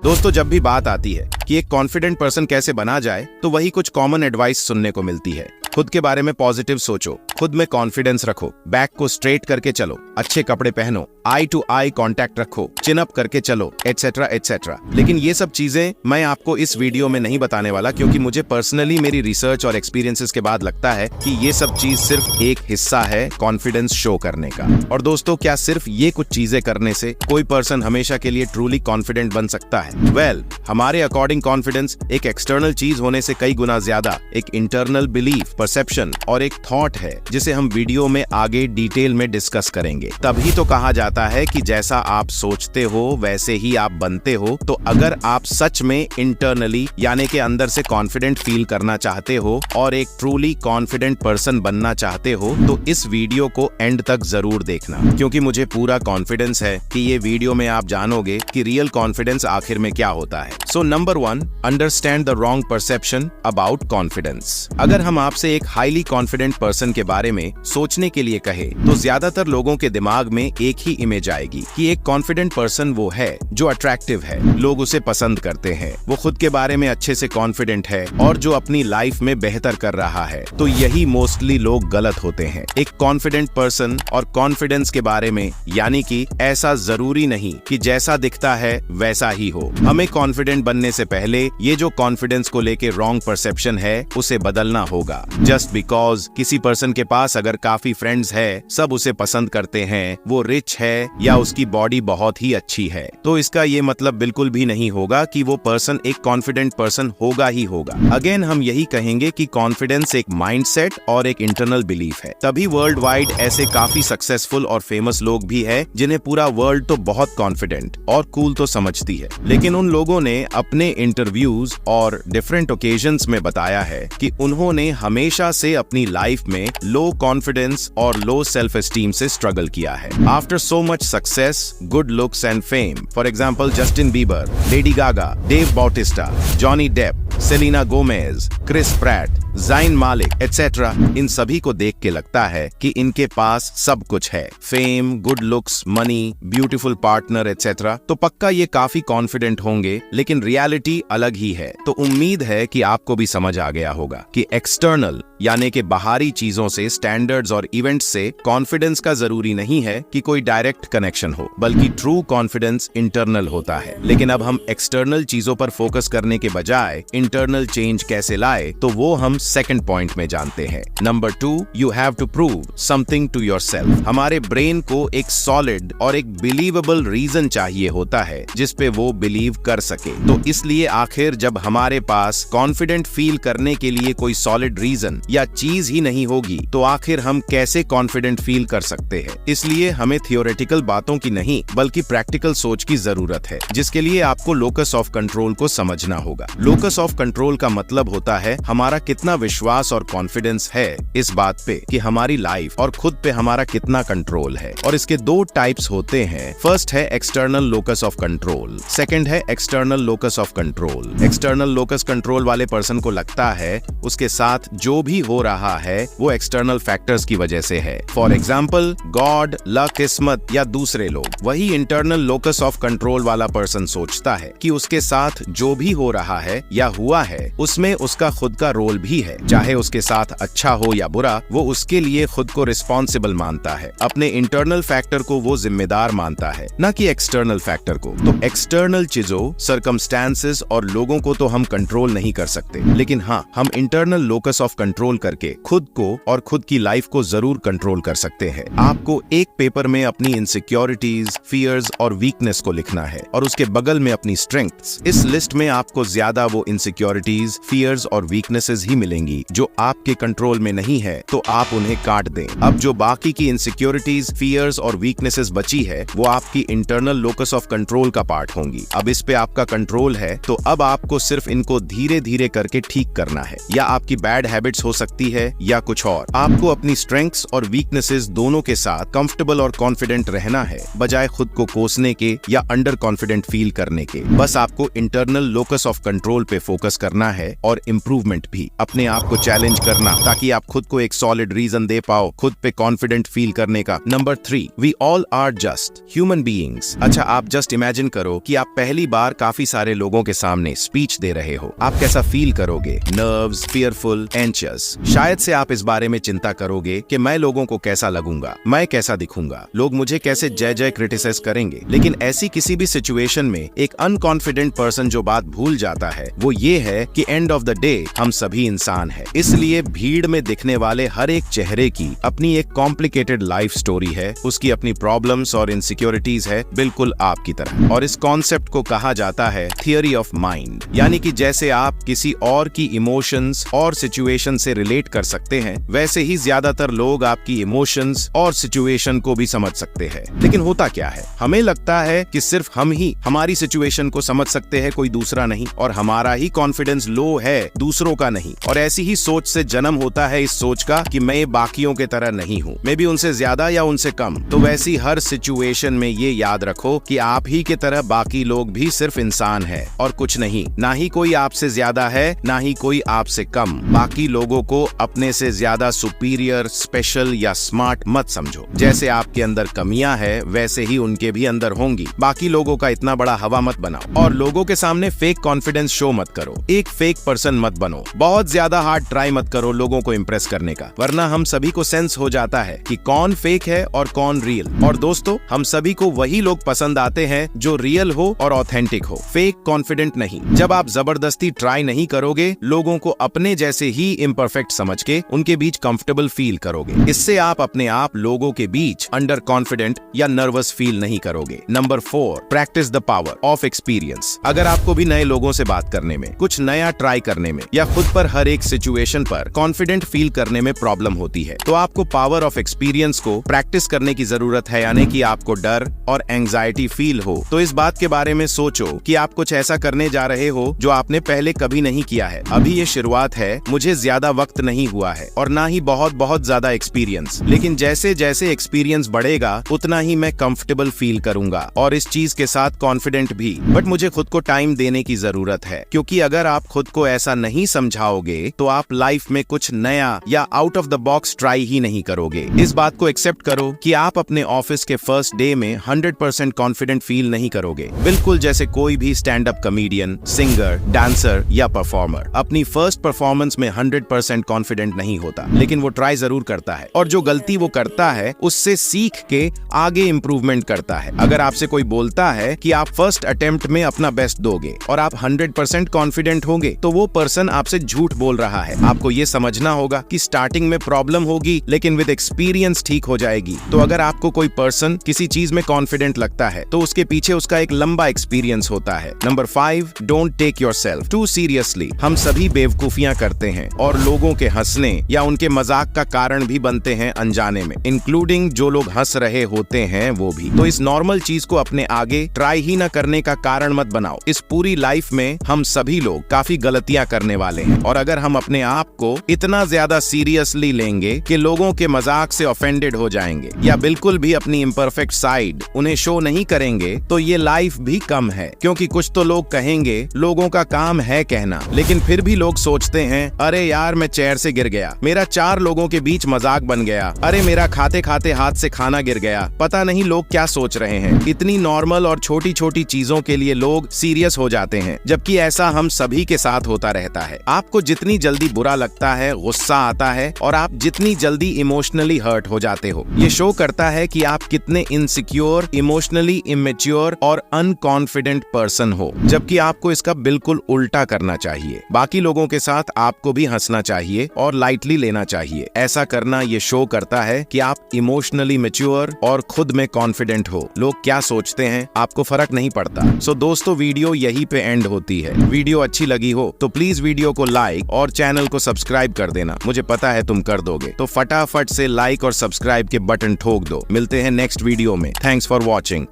दोस्तों, जब भी बात आती है कि एक कॉन्फिडेंट पर्सन कैसे बना जाए, तो वही कुछ कॉमन एडवाइस सुनने को मिलती है। खुद के बारे में पॉजिटिव सोचो, खुद में कॉन्फिडेंस रखो, बैक को स्ट्रेट करके चलो, अच्छे कपड़े पहनो, आई टू आई कांटेक्ट रखो, चिन अप करके चलो, एटसेट्रा एटसेट्रा। लेकिन ये सब चीजें मैं आपको इस वीडियो में नहीं बताने वाला, क्योंकि मुझे पर्सनली मेरी रिसर्च और एक्सपीरियंसेस के बाद लगता है कि ये सब चीज सिर्फ एक हिस्सा है कॉन्फिडेंस शो करने का। और दोस्तों, क्या सिर्फ ये कुछ चीजें करने से कोई पर्सन हमेशा के लिए ट्रूली कॉन्फिडेंट बन सकता है? वेल, हमारे अकॉर्डिंग कॉन्फिडेंस एक एक्सटर्नल चीज होने से कई गुना ज्यादा एक इंटरनल बिलीफ, परसेप्शन और एक थॉट है, जिसे हम वीडियो में आगे डिटेल में डिस्कस करेंगे। तभी तो कहा जाता है कि जैसा आप सोचते हो वैसे ही आप बनते हो। तो अगर आप सच में इंटरनली यानी के अंदर से कॉन्फिडेंट फील करना चाहते हो और एक ट्रूली कॉन्फिडेंट पर्सन बनना चाहते हो, तो इस वीडियो को एंड तक जरूर देखना, क्योंकि मुझे पूरा कॉन्फिडेंस है कि ये वीडियो में आप जानोगे कि रियल कॉन्फिडेंस आखिर में क्या होता है। So number 1, understand the wrong perception about confidence. अगर हम आपसे एक हाईली कॉन्फिडेंट पर्सन के बारे में सोचने के लिए कहे, तो ज्यादातर लोगों के दिमाग में एक ही इमेज आएगी कि एक कॉन्फिडेंट पर्सन वो है जो अट्रैक्टिव है, लोग उसे पसंद करते हैं, वो खुद के बारे में अच्छे से कॉन्फिडेंट है और जो अपनी लाइफ में बेहतर कर रहा है। तो यही मोस्टली लोग गलत होते हैं। एक कॉन्फिडेंट पर्सन और कॉन्फिडेंस के बारे में यानी कि ऐसा जरूरी नहीं कि जैसा दिखता है वैसा ही हो। हमें कॉन्फिडेंट बनने से पहले ये जो कॉन्फिडेंस को लेके रॉन्ग परसेप्शन है उसे बदलना होगा। जस्ट बिकॉज किसी पर्सन के पास अगर काफी फ्रेंड्स है, सब उसे पसंद करते हैं, वो रिच है या उसकी बॉडी बहुत ही अच्छी है, तो इसका ये मतलब बिल्कुल भी नहीं होगा कि वो पर्सन एक कॉन्फिडेंट पर्सन होगा ही होगा। अगेन हम यही कहेंगे कि कॉन्फिडेंस एक माइंडसेट और एक इंटरनल बिलीफ है। तभी वर्ल्ड वाइड ऐसे काफी सक्सेसफुल और फेमस लोग भी है जिन्हें पूरा वर्ल्ड तो बहुत कॉन्फिडेंट और कूल तो समझती है, लेकिन उन लोगों ने अपने इंटरव्यूज और डिफरेंट ओकेजन्स में बताया है कि उन्होंने हमेशा से अपनी लाइफ में लो कॉन्फिडेंस और लो सेल्फ एस्टीम से स्ट्रगल किया है। After so much success, good looks and fame, for example Justin Bieber, Lady Gaga, Dave Bautista, Johnny Depp, Selena Gomez, Chris Pratt, Zayn Malik etcetera, इन सभी को देख के लगता है कि इनके पास सब कुछ है, fame, good looks, money, beautiful partner etcetera. तो पक्का ये काफी कॉन्फिडेंट होंगे, लेकिन रियलिटी अलग ही है। तो उम्मीद है कि आपको भी समझ आ गया होगा कि एक्सटर्नल यानी कि बाहरी चीजों से, स्टैंडर्ड्स और इवेंट्स से कॉन्फिडेंस का जरूरी नहीं है कि कोई डायरेक्ट कनेक्शन हो, बल्कि ट्रू कॉन्फिडेंस इंटरनल होता है। लेकिन अब हम एक्सटर्नल चीजों पर फोकस करने के बजाय इंटरनल चेंज कैसे लाए, तो वो हम सेकंड पॉइंट में जानते हैं। Number 2, you have to prove something to yourself. हमारे ब्रेन को एक सॉलिड और एक बिलीवेबल रीजन चाहिए होता है जिस पे वो बिलीव कर सके। तो इसलिए आखिर जब हमारे पास कॉन्फिडेंट फील करने के लिए कोई सॉलिड रीजन या चीज ही नहीं होगी, तो आखिर हम कैसे कॉन्फिडेंट फील कर सकते हैं? इसलिए हमें थियोरेटिकल बातों की नहीं बल्कि प्रैक्टिकल सोच की जरूरत है, जिसके लिए आपको लोकस ऑफ कंट्रोल को समझना होगा। लोकस ऑफ कंट्रोल का मतलब होता है हमारा कितना विश्वास और कॉन्फिडेंस है इस बात पे कि हमारी लाइफ और खुद पे हमारा कितना कंट्रोल है। और इसके 2 टाइप्स होते हैं। फर्स्ट है external locus of control, second है external locus of control. External locus control वाले पर्सन को लगता है उसके साथ जो भी हो रहा है वो एक्सटर्नल फैक्टर्स की वजह से है, फॉर एग्जाम्पल गॉड, लक, किस्मत या दूसरे लोग। वही इंटरनल लोकस ऑफ कंट्रोल वाला पर्सन सोचता है कि उसके साथ जो भी हो रहा है या हुआ है उसमें उसका खुद का रोल भी है, चाहे उसके साथ अच्छा हो या बुरा, वो उसके लिए खुद को रिस्पॉन्सिबल मानता है। अपने इंटरनल फैक्टर को वो जिम्मेदार मानता है, न कि एक्सटर्नल फैक्टर को। तो एक्सटर्नल चीजों, सर्कमस्टेंसेस और लोगों को तो हम कंट्रोल नहीं कर सकते, लेकिन हाँ, हम इंटरनल लोकस ऑफ कंट्रोल करके खुद को और खुद की लाइफ को जरूर कंट्रोल कर सकते हैं। आपको एक पेपर में अपनी इनसिक्योरिटीज, फियर्स और वीकनेस को लिखना है और उसके बगल में अपनी स्ट्रेंथ्स। इस लिस्ट में आपको ज्यादा वो इनसिक्योरिटीज, फियर्स और वीकनेसेस ही मिलेंगी जो आपके कंट्रोल में नहीं है, तो आप उन्हें काट दें। अब जो बाकी की इनसिक्योरिटीज, फियर्स और वीकनेसेस बची है वो आपकी इंटरनल लोकस ऑफ कंट्रोल का पार्ट होंगी। अब इस पे आपका कंट्रोल है, तो अब आपको सिर्फ इनको धीरे धीरे करके ठीक करना है। या आपकी बैड हैबिट्स हो सकती है या कुछ और। आपको अपनी स्ट्रेंथ्स और वीकनेसेस दोनों के साथ कंफर्टेबल और कॉन्फिडेंट रहना है, बजाय खुद को कोसने के या अंडर कॉन्फिडेंट फील करने के। बस आपको इंटरनल लोकस ऑफ कंट्रोल पे फोकस फोकस करना है और इम्प्रूवमेंट भी, अपने आप को चैलेंज करना ताकि आप खुद को एक सॉलिड रीजन दे पाओ खुद पे कॉन्फिडेंट फील करने का। Number 3, we all are just human beings. अच्छा, आप जस्ट इमेजिन करो कि आप पहली बार काफी सारे लोगों के सामने स्पीच दे रहे हो। आप कैसा फील करोगे? Nerves, fearful, anxious. शायद से आप इस बारे में चिंता करोगे कि मैं लोगों को कैसा लगूंगा, मैं कैसा दिखूंगा, लोग मुझे कैसे जय जय क्रिटिसाइज करेंगे। लेकिन ऐसी किसी भी सिचुएशन में एक अनकॉन्फिडेंट पर्सन जो बात भूल जाता है वो ये है कि एंड ऑफ द डे हम सभी इंसान हैं। इसलिए भीड़ में दिखने वाले हर एक चेहरे की अपनी एक कॉम्प्लिकेटेड लाइफ स्टोरी है, उसकी अपनी प्रॉब्लम्स और इनसिक्योरिटीज है, बिल्कुल आपकी तरह। और इस कॉन्सेप्ट को कहा जाता है थियरी ऑफ माइंड, यानी कि जैसे आप किसी और की इमोशंस और सिचुएशन से रिलेट कर सकते हैं, वैसे ही ज्यादातर लोग आपकी इमोशंस और सिचुएशन को भी समझ सकते हैं। लेकिन होता क्या है, हमें लगता है कि सिर्फ हम ही हमारी सिचुएशन को समझ सकते हैं, कोई दूसरा नहीं, और हमारा ही कॉन्फिडेंस लो है, दूसरों का नहीं। और ऐसी ही सोच से जन्म होता है इस सोच का कि मैं बाकियों के तरह नहीं हूँ, मैं भी उनसे ज्यादा या उनसे कम। तो वैसी हर सिचुएशन में ये याद रखो कि आप ही के तरह बाकी लोग भी सिर्फ इंसान है और कुछ नहीं। ना ही कोई आपसे ज्यादा है, ना ही कोई आपसे कम। बाकी लोगों को अपने से ज्यादा सुपीरियर, स्पेशल या स्मार्ट मत समझो। जैसे आपके अंदर कमियां है वैसे ही उनके भी अंदर होंगी। बाकी लोगों का इतना बड़ा हवा मत बनाओ और लोगों के सामने फेक कॉन्फिडेंस शो मत करो। एक फेक पर्सन मत बनो। बहुत ज्यादा हार्ड ट्राई मत करो लोगों को इम्प्रेस करने का, वरना हम सभी को सेंस हो जाता है कि कौन फेक है और कौन रियल। और दोस्तों, हम सभी को वही लोग पसंद आते हैं जो रियल हो और ऑथेंटिक हो, फेक कॉन्फिडेंट नहीं। जब आप जबरदस्ती ट्राई नहीं करोगे, लोगों को अपने जैसे ही इम्परफेक्ट समझ के उनके बीच कंफर्टेबल फील करोगे। इससे आप अपने आप लोगों के बीच अंडर कॉन्फिडेंट या नर्वस फील नहीं करोगे। Number 4, practice the power of experience. अगर आपको भी नए लोगों से बात करने में, कुछ नया ट्राई करने में या खुद पर हर एक सिचुएशन पर कॉन्फिडेंट फील करने में प्रॉब्लम होती है, तो आपको पावर ऑफ एक्सपीरियंस को प्रैक्टिस करने की जरूरत है। यानी कि आपको डर और एंजाइटी फील हो तो इस बात के बारे में सोचो कि आप कुछ ऐसा करने जा रहे हो जो आपने पहले कभी नहीं किया है। अभी ये शुरुआत है, मुझे ज्यादा वक्त नहीं हुआ है और ना ही बहुत ज्यादा एक्सपीरियंस, लेकिन जैसे जैसे एक्सपीरियंस बढ़ेगा उतना ही मैं कंफर्टेबल फील करूंगा और इस चीज के साथ कॉन्फिडेंट भी। बट मुझे खुद को टाइम देने की जरूरत है, क्योंकि अगर आप खुद को ऐसा नहीं समझाओगे तो आप लाइफ में कुछ नया या out of the box try ही नहीं करोगे। इस बात को एक्सेप्ट करो कि आप अपने ऑफिस के फर्स्ट डे में 100% कॉन्फिडेंट फील नहीं करोगे, बिल्कुल जैसे कोई भी stand up comedian, singer, dancer या परफॉर्मर अपनी फर्स्ट परफॉर्मेंस में 100% कॉन्फिडेंट नहीं होता, लेकिन वो ट्राई जरूर करता है और जो गलती वो करता है उससे सीख के आगे इंप्रूवमेंट करता है। अगर आपसे कोई बोलता है कि आप फर्स्ट अटेम्प्ट में अपना बेस्ट दोगे और आप 100% कॉन्फिडेंट होंगे, तो वो पर्सन आपसे झूठ बोल रहा है। आपको ये समझना होगा कि स्टार्टिंग में प्रॉब्लम होगी, लेकिन विद एक्सपीरियंस ठीक हो जाएगी। तो अगर आपको कोई पर्सन किसी चीज में कॉन्फिडेंट लगता है तो उसके पीछे उसका एक लंबा एक्सपीरियंस होता है। Number 5, don't take yourself too seriously. हम सभी बेवकूफियां करते हैं और लोगों के हंसने या उनके मजाक का कारण भी बनते हैं अनजाने में, इंक्लूडिंग जो लोग हंस रहे होते हैं वो भी। तो इस नॉर्मल चीज को अपने आगे ट्राई ही न करने का कारण मत बनाओ। इस पूरी लाइफ में हम सभी लोग काफी गलतियां करने वाले हैं और अगर हम अपने आप को इतना ज्यादा सीरियसली लेंगे कि लोगों के मजाक से ऑफेंडेड हो जाएंगे या बिल्कुल भी अपनी इम्परफेक्ट साइड उन्हें शो नहीं करेंगे, तो ये लाइफ भी कम है। क्योंकि कुछ तो लोग कहेंगे, लोगों का काम है कहना, लेकिन फिर भी लोग सोचते हैं, अरे यार मैं चेयर से गिर गया, मेरा 4 लोगों के बीच मजाक बन गया, अरे मेरा खाते खाते हाथ से खाना गिर गया। पता नहीं लोग क्या सोच रहे हैं। इतनी नॉर्मल और छोटी छोटी चीजों के लिए लोग सीरियस हो जाते हैं, जबकि ऐसा हम सभी के साथ होता रहता है। आपको जितनी जल्दी बुरा लगता है, गुस्सा आता है और आप जितनी जल्दी इमोशनली हर्ट हो जाते हो, ये शो करता है कि आप कितने इनसिक्योर, इमोशनली इमेच्योर और अनकॉन्फिडेंट पर्सन हो। जबकि आपको इसका बिल्कुल उल्टा करना चाहिए। बाकी लोगों के साथ आपको भी हंसना चाहिए और लाइटली लेना चाहिए। ऐसा करना ये शो करता है कि आप इमोशनली मैच्योर और खुद में कॉन्फिडेंट हो। लोग क्या सोचते हैं आपको फर्क नहीं पड़ता। सो दोस्तों, वीडियो यहीं पे एंड होती है। वीडियो अच्छी लगी हो तो प्लीज वीडियो को लाइक और चैनल को सब्सक्राइब कर देना। मुझे पता है तुम कर दोगे, तो फटाफट से लाइक और सब्सक्राइब के बटन ठोक दो। मिलते हैं नेक्स्ट वीडियो में। Thanks for watching.